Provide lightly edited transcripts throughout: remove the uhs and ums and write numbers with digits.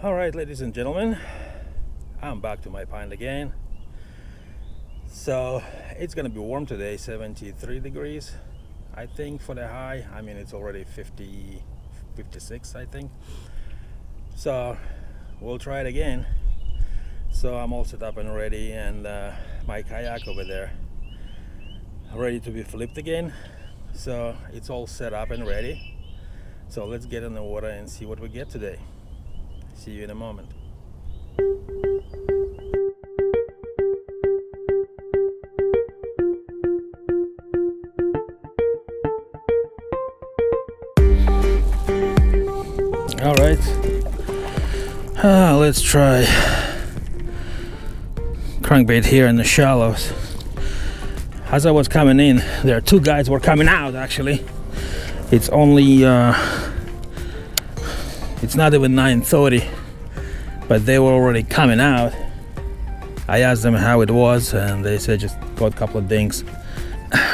Alright, ladies and gentlemen, I'm back to my pond again. So it's gonna be warm today, 73 degrees I think for the high. I mean, it's already 56 I think. So we'll try it again. So I'm all set up and ready, and my kayak over there ready to be flipped again. So it's all set up and ready. So let's get in the water and see what we get today. See you in a moment. All right, let's try crankbait here in the shallows. As I was coming in, there are two guys were coming out. Actually, it's only it's not even 9:30, but they were already coming out. I asked them how it was, and they said just got a couple of dings.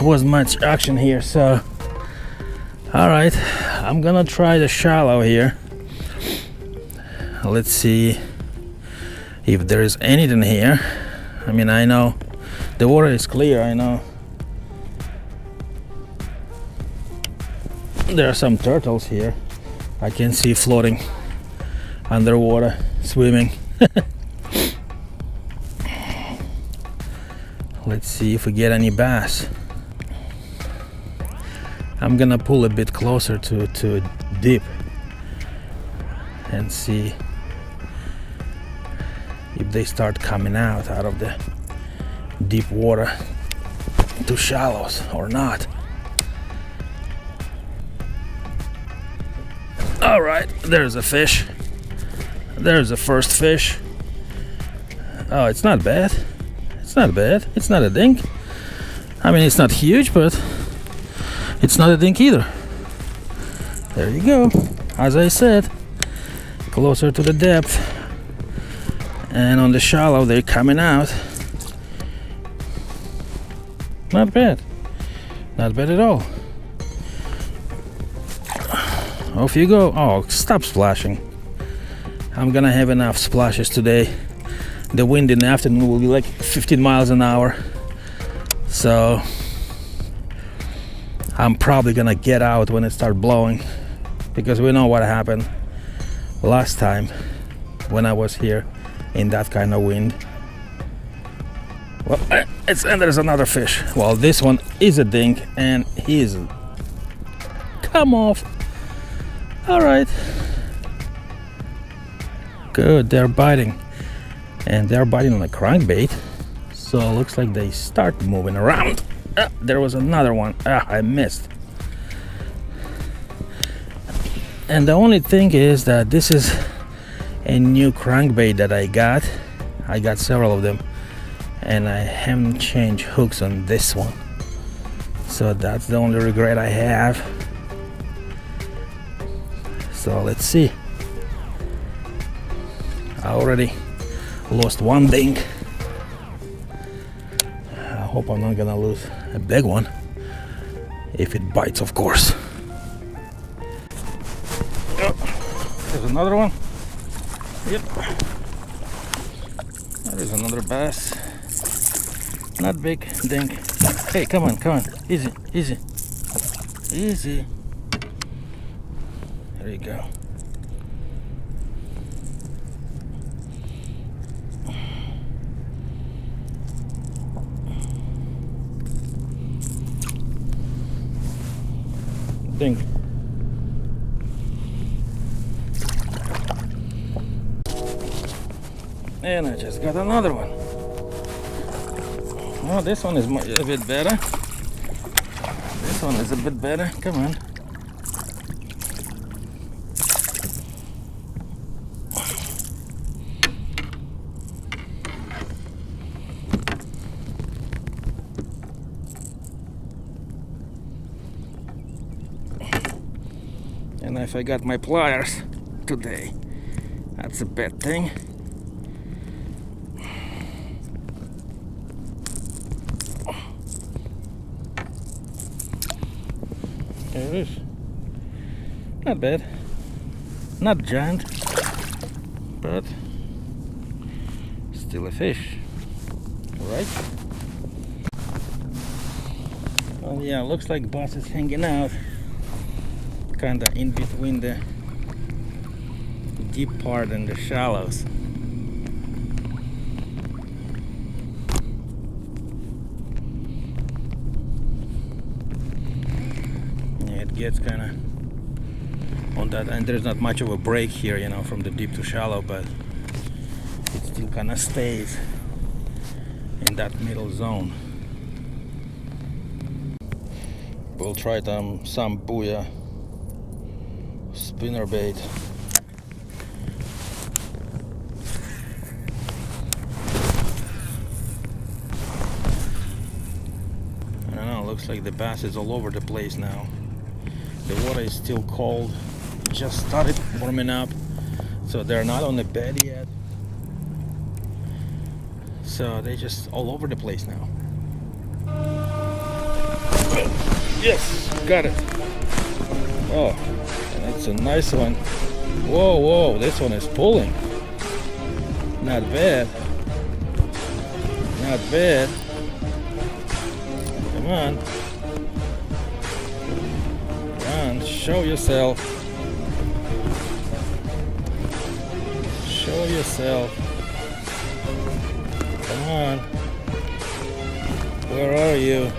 Wasn't much action here, so all right, I'm gonna try the shallow here. Let's see if there is anything here. I mean, I know the water is clear. I know there are some turtles here. I can see floating underwater, swimming. Let's see if we get any bass. I'm gonna pull a bit closer to deep and see if they start coming out of the deep water to shallows or not. All right, there's a fish. There's the first fish. Oh, it's not bad. It's not bad. It's not a dink. I mean, it's not huge, but it's not a dink either. There you go. As I said, closer to the depth, and on the shallow they're coming out. Not bad. Not bad at all. Off you go. Oh, stop splashing. I'm gonna have enough splashes today. The wind in the afternoon will be like 15 miles an hour. So I'm probably gonna get out when it starts blowing, because we know what happened last time when I was here in that kind of wind. Well, and there's another fish. Well, this one is a dink, and he's come off. All right, good. They're biting, and they're biting on a crankbait, so it looks like they start moving around. There was another one. I missed. And the only thing is that this is a new crankbait that I got. I got several of them, and I haven't changed hooks on this one, so that's the only regret I have. So let's see. I already lost one dink. I hope I'm not gonna lose a big one, if it bites, of course. Oh, there's another one. Yep. There's another bass. Not big, dink. Hey, come on, easy, easy, easy. There you go. Dink. And I just got another one. Oh, this one is a bit better. This one is a bit better. Come on. And if I got my pliers today, that's a bad thing. There it is. Not bad. Not giant. but still a fish. Alright. Well, yeah, looks like bass is hanging out kinda in between the deep part and the shallows. Yeah, it gets kinda on that end. There's not much of a break here, you know, from the deep to shallow, but it still kinda stays in that middle zone. We'll try some Booyah spinnerbait. I don't know, looks like the bass is all over the place now. The water is still cold, just started warming up, so they're not on the bed yet. So they're just all over the place now. Yes, got it. Oh, that's a nice one. Whoa, whoa, this one is pulling. Not bad. Not bad. Come on. Come on, show yourself. Show yourself. Come on. Where are you?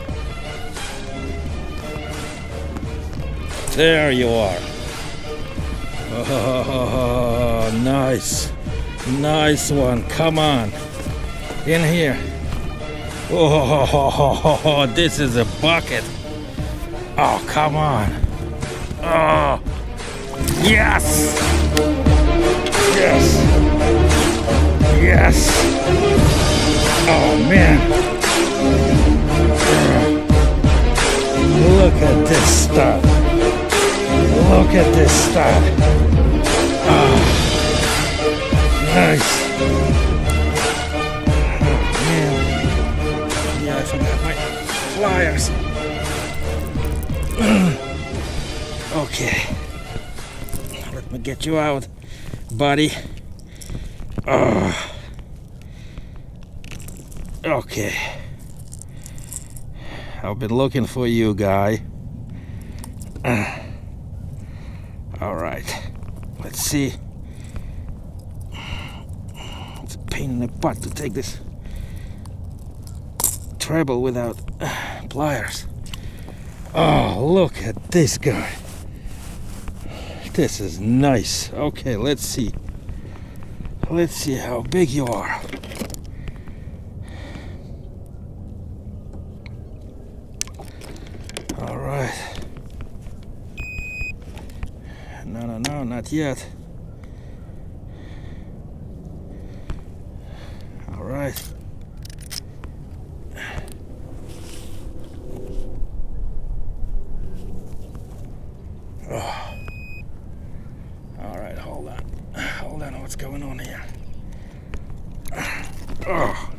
There you are. Oh, nice. Nice one. Come on. In here. Oh, this is a bucket. Oh, come on. Oh, yes. Yes. Yes. Oh, man. Look at this stuff. Look at this stuff. Oh, nice. Oh, man. Yeah, I forgot my pliers. Okay. Let me get you out, buddy. Oh. Okay. I've been looking for you, guy. All right, let's see. It's a pain in the butt to take this treble without pliers. Oh, look at this guy. This is nice. Okay, let's see. Let's see how big you are. All right. No, not yet. All right. Oh. All right, hold on. Hold on, what's going on here? Oh.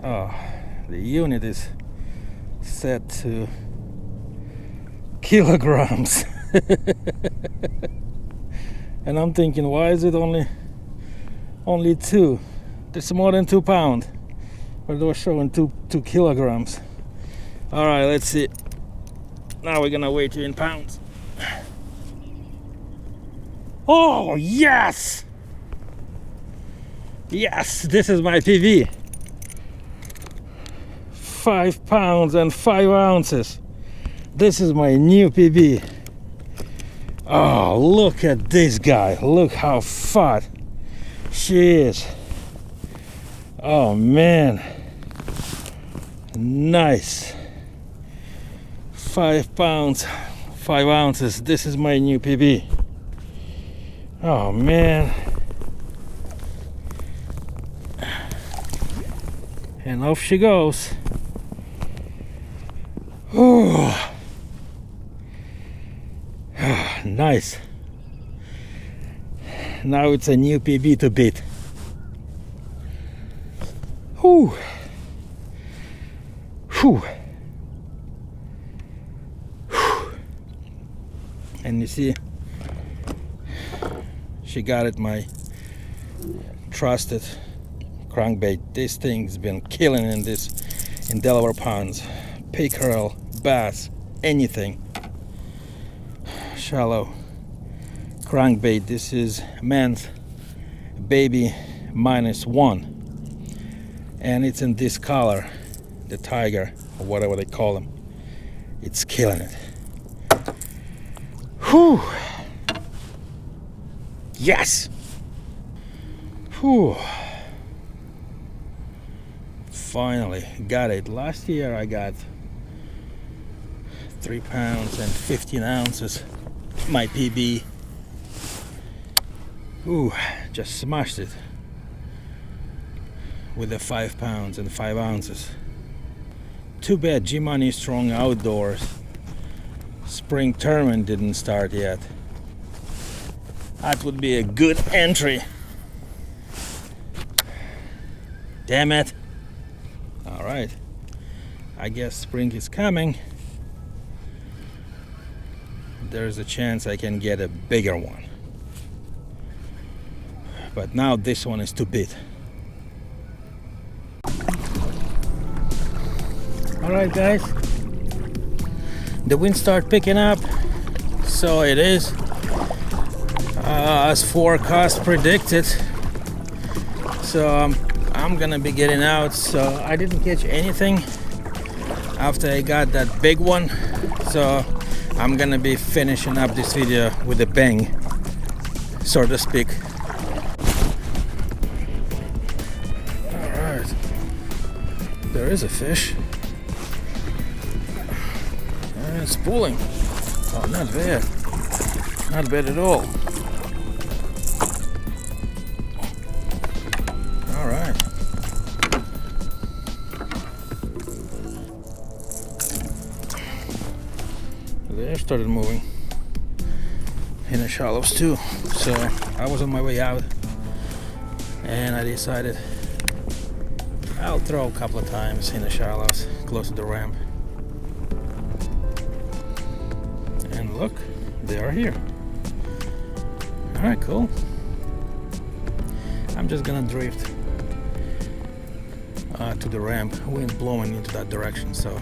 Oh, the unit is set to kilograms. And I'm thinking, why is it only 2? It's more than 2 pounds, but they were showing 2 kilograms. All right, let's see. Now we're gonna weigh you in pounds. Oh, yes, yes, this is my PB. 5 pounds and 5 ounces. This is my new PB. Oh, look at this guy. Look how fat she is. Oh, man. Nice. 5 pounds, 5 ounces. This is my new PB. Oh, man. And off she goes. Oh. Nice. Now it's a new PB to beat. Whew. Whew. Whew. And you see, Fishy got it, my trusted crankbait. This thing's been killing in Delaware ponds. Pickerel, bass, anything. Shallow crankbait. This is man's baby -1, and it's in this color, the tiger or whatever they call them. It's killing it. Whew. Yes. Whew. Finally got it. Last year I got 3 pounds and 15 ounces. My PB. Ooh, just smashed it with the 5 pounds and 5 ounces. Too bad G-Money Strong Outdoors spring tournament didn't start yet. That would be a good entry. Damn it. Alright, I guess spring is coming. There's a chance I can get a bigger one. But now this one is too big. Alright guys, the wind started picking up, so it is as forecast predicted. So I'm gonna be getting out. So I didn't catch anything after I got that big one, so I'm gonna be finishing up this video with a bang, so to speak. Alright, there is a fish. It's pulling. Oh, not bad. Not bad at all. Alright. They started moving in the shallows too. So I was on my way out and I decided I'll throw a couple of times in the shallows close to the ramp. And look, they are here. Alright, cool. I'm just gonna drift to the ramp. Wind blowing into that direction, so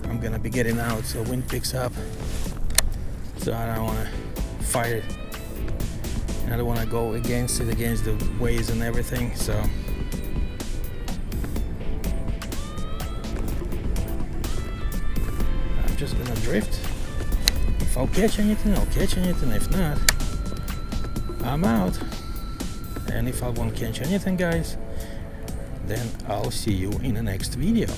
I'm gonna be getting out so wind picks up. So I don't want to fight it. I don't want to go against it, against the waves and everything. So I'm just gonna drift. If I'll catch anything, I'll catch anything. If not, I'm out. And if I won't catch anything, guys, then I'll see you in the next video.